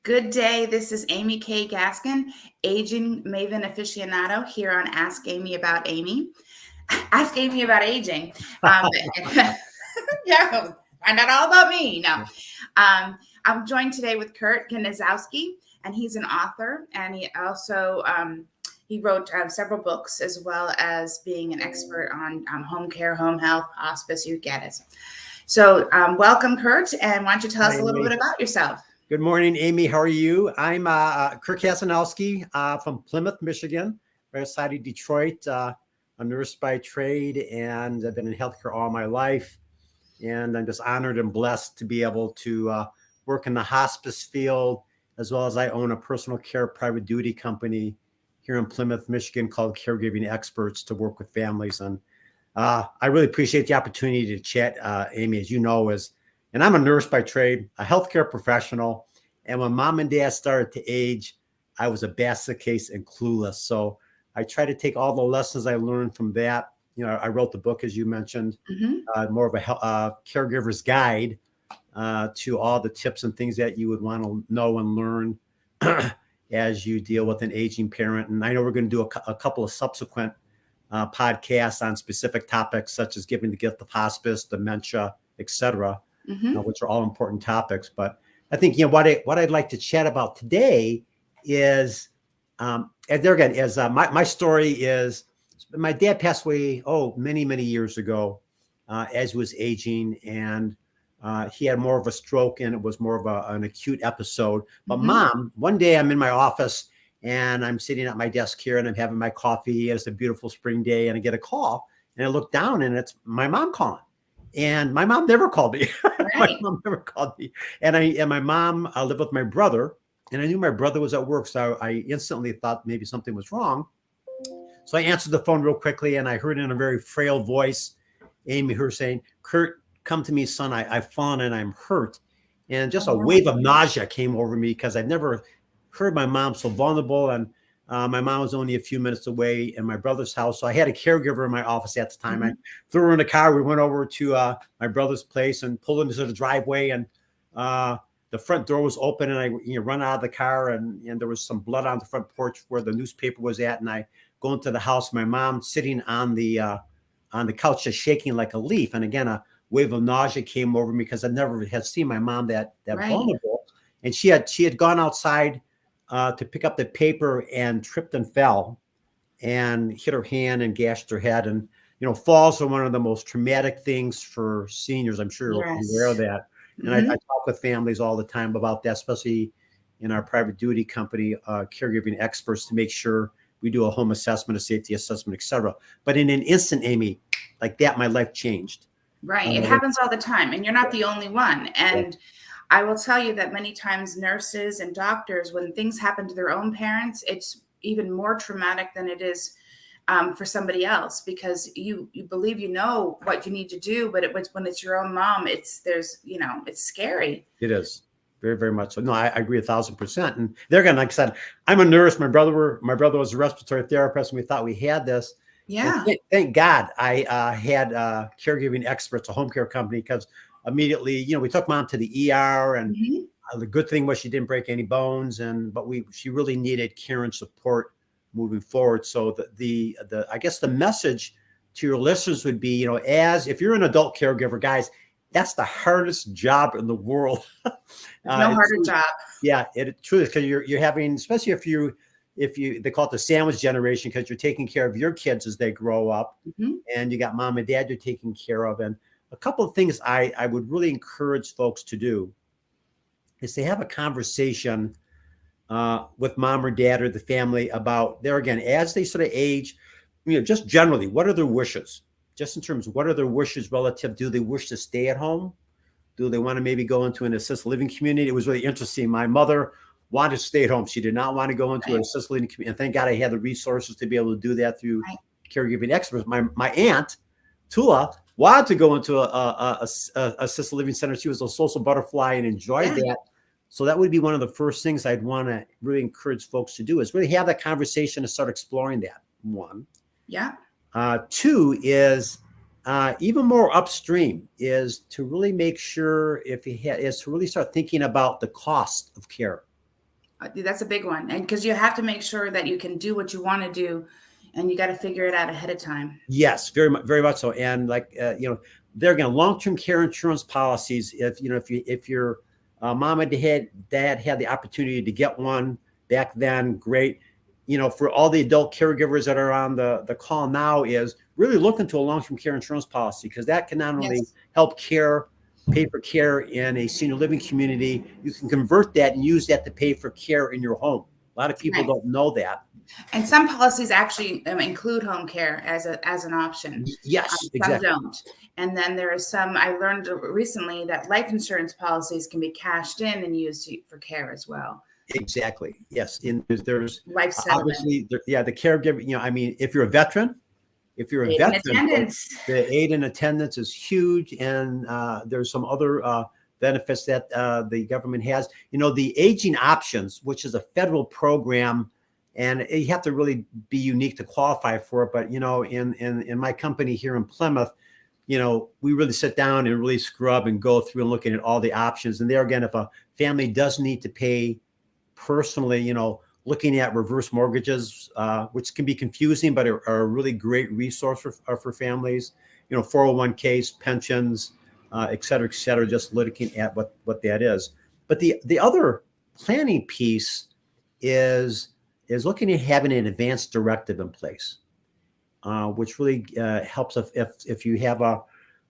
Good day. This is Amy K. Gaskin, aging maven aficionado here on Ask Amy About Amy. Ask Amy About Aging. Yeah, find out all about me. No, I'm joined today with Kurt Kazanowski, and he's an author, and he also he wrote several books as well as being an expert on home care, home health, hospice. You get it. So welcome, Kurt, and why don't you tell us a little bit about yourself? Good morning, Amy. How are you? I'm Kurt Kazanowski from Plymouth, Michigan, right outside of Detroit. I'm a nurse by trade, and I've been in healthcare all my life. And I'm just honored and blessed to be able to work in the hospice field, as well as I own a personal care private duty company here in Plymouth, Michigan, called Caregiving Experts, to work with families. And I really appreciate the opportunity to chat, Amy, as you know, and I'm a nurse by trade, a healthcare professional. And when mom and dad started to age, I was a basket case and clueless. So I try to take all the lessons I learned from that. You know, I wrote the book, as you mentioned, more of a caregiver's guide to all the tips and things that you would want to know and learn as you deal with an aging parent. And I know we're going to do a couple of subsequent podcasts on specific topics, such as giving the gift of hospice, dementia, etc., which are all important topics. But I think, you know, what I'd like to chat about today is, and there again, is my story is, my dad passed away, many years ago, as he was aging, and he had more of a stroke, and it was more of an acute episode. But Mom, one day I'm in my office, and I'm sitting at my desk here, and I'm having my coffee, and it's a beautiful spring day, and I get a call, and I look down, and it's my mom calling. And my mom never called me. Right. My mom never called me. And my mom lived with my brother, and I knew my brother was at work, so I instantly thought maybe something was wrong. So I answered the phone real quickly, and I heard in a very frail voice, Amy, her saying, "Kurt, come to me, son. I've fallen and I'm hurt." And just a wave of nausea came over me, because I've never heard my mom so vulnerable. And my mom was only a few minutes away in my brother's house. So I had a caregiver in my office at the time. I threw her in the car. We went over to my brother's place and pulled into the driveway, and the front door was open, and I run out of the car, and there was some blood on the front porch where the newspaper was at. And I go into the house, my mom sitting on the couch, just shaking like a leaf. And again, a wave of nausea came over me, because I never had seen my mom that vulnerable. And she had gone outside to pick up the paper and tripped and fell and hit her hand and gashed her head. And, you know, falls are one of the most traumatic things for seniors. I'm sure you're aware of that. And I talk with families all the time about that, especially in our private duty company, Caregiving Experts, to make sure we do a home assessment, a safety assessment, et cetera. But in an instant, Amy, like that, my life changed. Right. It happens all the time, and you're not the only one. And I will tell you that many times nurses and doctors, when things happen to their own parents, it's even more traumatic than it is for somebody else, because you believe you know what you need to do, but when it's your own mom, it's scary. It is. Very, very much so. No, I agree 1,000%. And they're again, like I said, I'm a nurse. My brother was a respiratory therapist, and we thought we had this. Yeah. Thank God I had Caregiving Experts, a home care company, because immediately, you know, we took mom to the ER, and the good thing was she didn't break any bones, but she really needed care and support moving forward. So I guess the message to your listeners would be, you know, if you're an adult caregiver, guys, that's the hardest job in the world. No harder job. Yeah, it truly is, because you're having, especially if they call it the sandwich generation, because you're taking care of your kids as they grow up, and you got mom and dad you're taking care of. And a couple of things I would really encourage folks to do is to have a conversation with mom or dad or the family about, there again, as they sort of age, you know, just generally, what are their wishes? Just in terms of what are their wishes relative, do they wish to stay at home? Do they want to maybe go into an assisted living community? It was really interesting. My mother wanted to stay at home. She did not want to go into an assisted living community. And thank God I had the resources to be able to do that through Caregiving Experts. My aunt, Tula, wanted to go into a assisted living center. She was a social butterfly and enjoyed that. So that would be one of the first things I'd want to really encourage folks to do, is really have that conversation and start exploring that. One. Yeah. Two is even more upstream, is to really make sure is to really start thinking about the cost of care. That's a big one. And because you have to make sure that you can do what you want to do, and you got to figure it out ahead of time. Yes, very much so. And like, there again, long-term care insurance policies. If your mom and dad had the opportunity to get one back then, great. For all the adult caregivers that are on the call now, is really look into a long-term care insurance policy, because that can not only help pay for care in a senior living community, you can convert that and use that to pay for care in your home. A lot of people don't know that. And some policies actually include home care as an option. Yes, exactly. Some don't. And then there are some, I learned recently that life insurance policies can be cashed in and used for care as well. Exactly. Yes. There's life obviously, the caregiver, if you're a veteran, the aid and attendance is huge. And there's some other benefits that the government has. The aging options, which is a federal program, and you have to really be unique to qualify for it. But, in my company here in Plymouth, we really sit down and really scrub and go through and looking at all the options. And there again, if a family does need to pay personally, looking at reverse mortgages, which can be confusing, but are a really great resource for families, 401ks, pensions, et cetera, just looking at what that is. But the other planning piece is looking at having an advance directive in place, which really helps if you have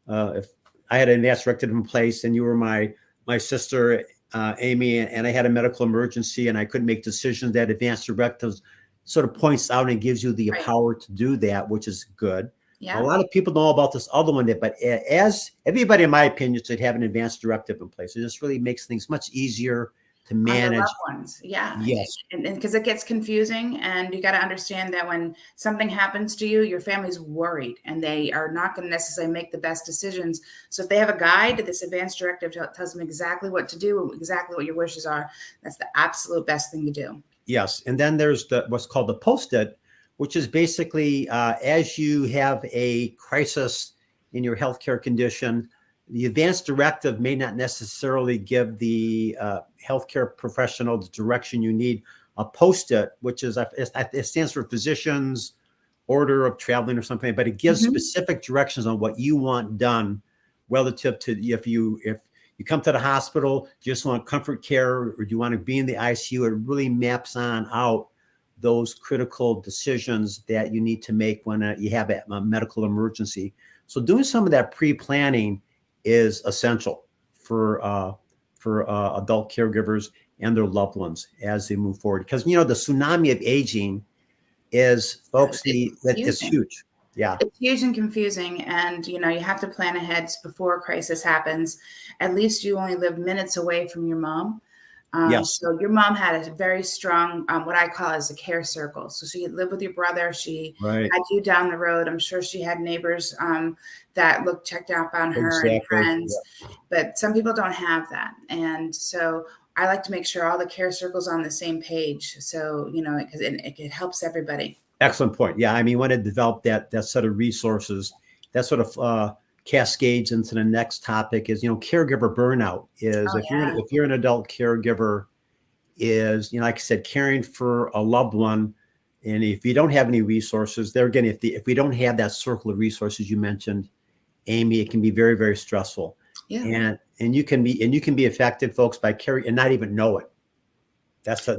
if I had an advance directive in place and you were my sister, Amy, and I had a medical emergency and I couldn't make decisions, that advance directives sort of points out and gives you the power to do that, which is good. Yeah. A lot of people know about this other one, but as everybody, in my opinion, should have an advance directive in place. It just really makes things much easier to manage. Loved ones. Yeah. Yes. And because it gets confusing, and you got to understand that when something happens to you, your family's worried and they are not going to necessarily make the best decisions. So if they have a guide, this advance directive tells them exactly what to do, exactly what your wishes are. That's the absolute best thing to do. Yes. And then there's what's called the post-it, which is basically as you have a crisis in your healthcare condition, the advance directive may not necessarily give the healthcare professional the direction you need. A post-it, which is it stands for physician's order of traveling or something, but it gives specific directions on what you want done relative to if you come to the hospital, do you just want comfort care, or do you want to be in the ICU? It really maps out those critical decisions that you need to make when you have a medical emergency. So doing some of that pre-planning is essential for adult caregivers and their loved ones as they move forward. Because, the tsunami of aging is, folks, it's huge. Yeah. It's huge and confusing. And, you have to plan ahead before a crisis happens. At least you only live minutes away from your mom. Yes. So your mom had a very strong, what I call as a care circle. So she lived with your brother. She had you down the road. I'm sure she had neighbors that checked out on her and friends, but some people don't have that. And so I like to make sure all the care circles on the same page. So, because it helps everybody. Excellent point. Yeah. I mean, when I developed that set of resources, that sort of cascades into the next topic is, caregiver burnout is if you're an adult caregiver is, like I said, caring for a loved one. And if you don't have any resources there again, if we don't have that circle of resources you mentioned, Amy, it can be very, very stressful. Yeah. And you can be affected, folks, by caring and not even know it. That's a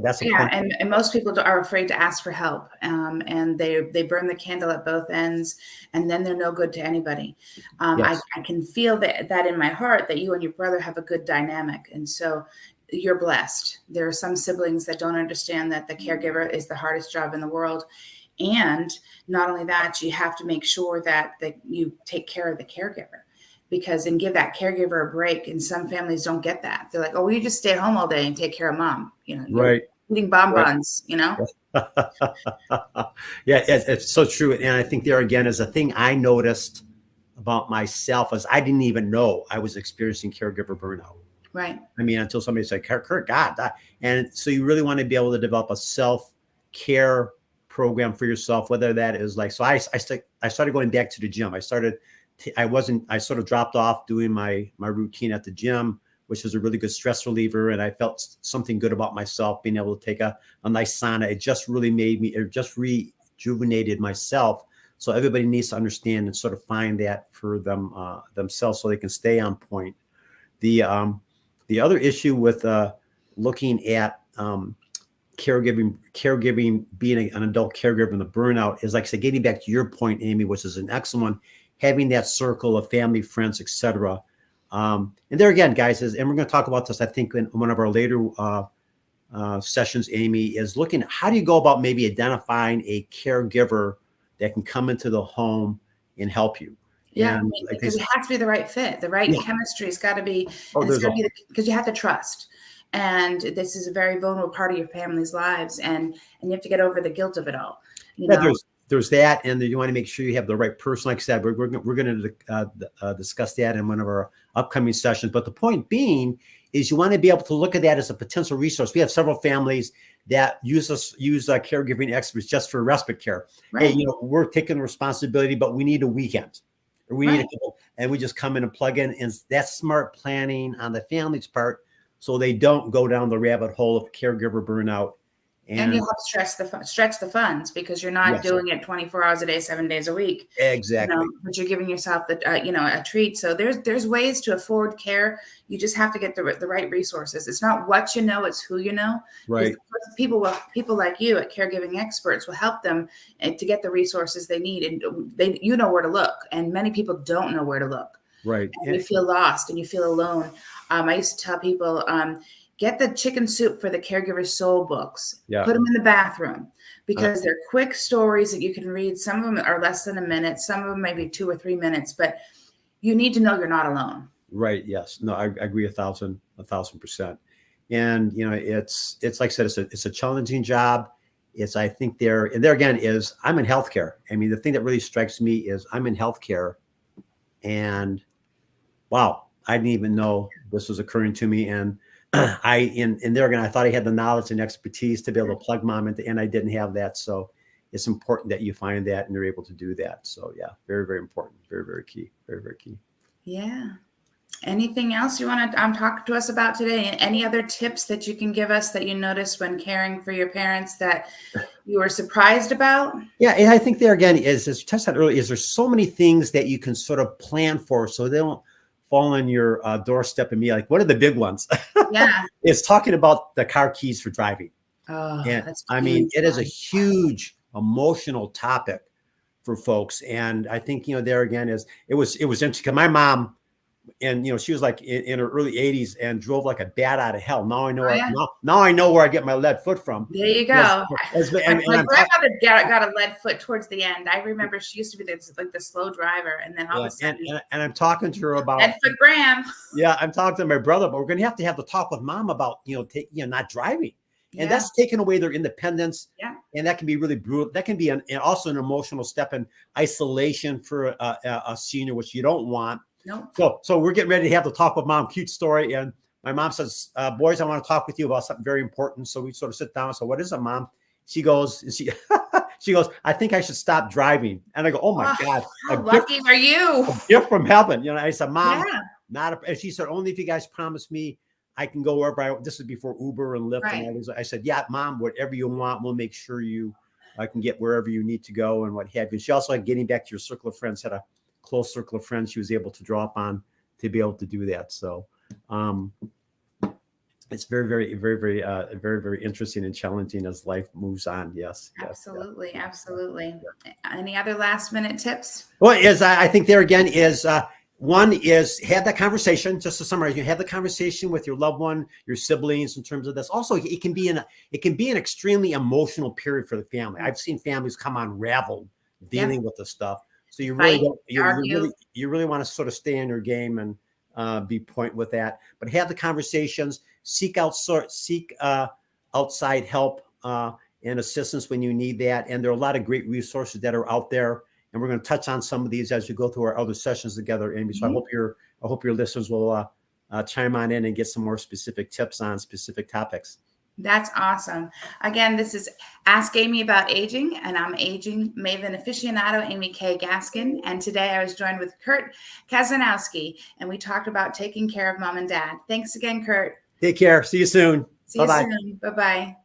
and most people are afraid to ask for help, and they burn the candle at both ends, and then they're no good to anybody. I can feel that in my heart that you and your brother have a good dynamic, and so you're blessed. There are some siblings that don't understand that the caregiver is the hardest job in the world, and not only that, you have to make sure that you take care of the caregiver. And give that caregiver a break. And some families don't get that. They're like, oh, well, you just stay at home all day and take care of mom. You're eating bonbons, Yeah, it's so true. And I think there again is a thing I noticed about myself is I didn't even know I was experiencing caregiver burnout. Right. I mean, until somebody said, Kurt, God. And so you really want to be able to develop a self-care program for yourself, whether that is like, so I started going back to the gym. I sort of dropped off doing my routine at the gym which is a really good stress reliever. And I felt something good about myself, being able to take a nice sauna. It just really it just rejuvenated myself. So everybody needs to understand and sort of find that for themselves so they can stay on point. The other issue with looking at caregiving, being an adult caregiver and the burnout is, like I said, getting back to your point, Amy, which is an excellent one, having that circle of family, friends, etc. And there again, guys, and we're going to talk about this, I think, in one of our later sessions, Amy, is looking at how do you go about maybe identifying a caregiver that can come into the home and help you. Yeah, and because it has to be the right fit. The right chemistry has got to be, because you have to trust. And this is a very vulnerable part of your family's lives, and you have to get over the guilt of it all. You know? There's that, and you want to make sure you have the right person. Like I said, we're going to discuss that in one of our upcoming sessions. But the point being is you want to be able to look at that as a potential resource. We have several families that use caregiving experts just for respite care. Right. Hey, we're taking the responsibility, but we need a weekend, or we need a couple, and we just come in and plug in. And that's smart planning on the family's part, so they don't go down the rabbit hole of caregiver burnout. And you'll have to stretch the funds, because you're not doing it 24 hours a day, 7 days a week. Exactly. But you're giving yourself a treat. So there's ways to afford care. You just have to get the right resources. It's not what you know, it's who you know. Right. People like you at Caregiving Experts will help them to get the resources they need, and you know where to look. And many people don't know where to look. Right. And you feel lost and you feel alone. I used to tell people, get the chicken soup for the caregiver soul books. Yeah. Put them in the bathroom, because they're quick stories that you can read. Some of them are less than a minute. Some of them maybe 2 or 3 minutes, but you need to know you're not alone. Right. Yes. No, I agree 1,000%. And, it's like I said, it's a challenging job. I think there again is, I'm in healthcare. I mean, the thing that really strikes me is I'm in healthcare, and wow, I didn't even know this was occurring to me. And there again, I thought I had the knowledge and expertise to be able to plug mom into, and I didn't have that. So it's important that you find that and you're able to do that. So yeah, very, very important. Very, very key. Very, very key. Yeah. Anything else you want to talk to us about today? Any other tips that you can give us that you noticed when caring for your parents that you were surprised about? Yeah, and I think there again is, as Tess said earlier, is there's so many things that you can sort of plan for, so they don't fall on your doorstep and be like, what are the big ones? Yeah. It's talking about the car keys for driving. Oh, and that's I mean, it is a huge emotional topic for folks. And I think, there again is, it was interesting, because my mom, and she was like in her early 80s and drove like a bat out of hell. Now I know now I know where I get my lead foot from. There you go. My grandmother got a lead foot towards the end. I remember she used to be the slow driver, and then all of a sudden. And I'm talking to her about lead foot Graham. Yeah, I'm talking to my brother, but we're gonna have to talk with mom about not driving. And that's taking away their independence. Yeah. And that can be really brutal. That can be also an emotional step in isolation for a senior, which you don't want. No. So we're getting ready to have the talk with mom. Cute story. And my mom says, boys, I want to talk with you about something very important. So we sort of sit down. So what is it, mom? She goes, she goes, I think I should stop driving. And I go, oh my God. How lucky are you? A gift from heaven. I said, Mom, and she said, only if you guys promise me I can go wherever this is before Uber and Lyft and all these. I said, yeah, Mom, whatever you want, we'll make sure I can get wherever you need to go and what have you. She also, getting back to your circle of friends, had a close circle of friends she was able to draw upon to be able to do that. So it's very, very, very, very, very, very interesting and challenging as life moves on. Yes. Absolutely. Yes. Absolutely. Any other last minute tips? Well, I think there again is, one is have that conversation. Just to summarize, you have the conversation with your loved one, your siblings, in terms of this. Also, it can be an extremely emotional period for the family. I've seen families come unraveled dealing with this stuff. So you really want to sort of stay in your game and be point with that. But have the conversations. Seek outside help and assistance when you need that. And there are a lot of great resources that are out there. And we're going to touch on some of these as we go through our other sessions together, Amy. So I hope your listeners will chime on in and get some more specific tips on specific topics. That's awesome. Again, this is Ask Amy About Aging, and I'm aging maven aficionado Amy K. Gaskin. And today I was joined with Kurt Kazanowski, and we talked about taking care of mom and dad. Thanks again, Kurt. Take care. See you soon. See you Bye-bye. soon. Bye-bye.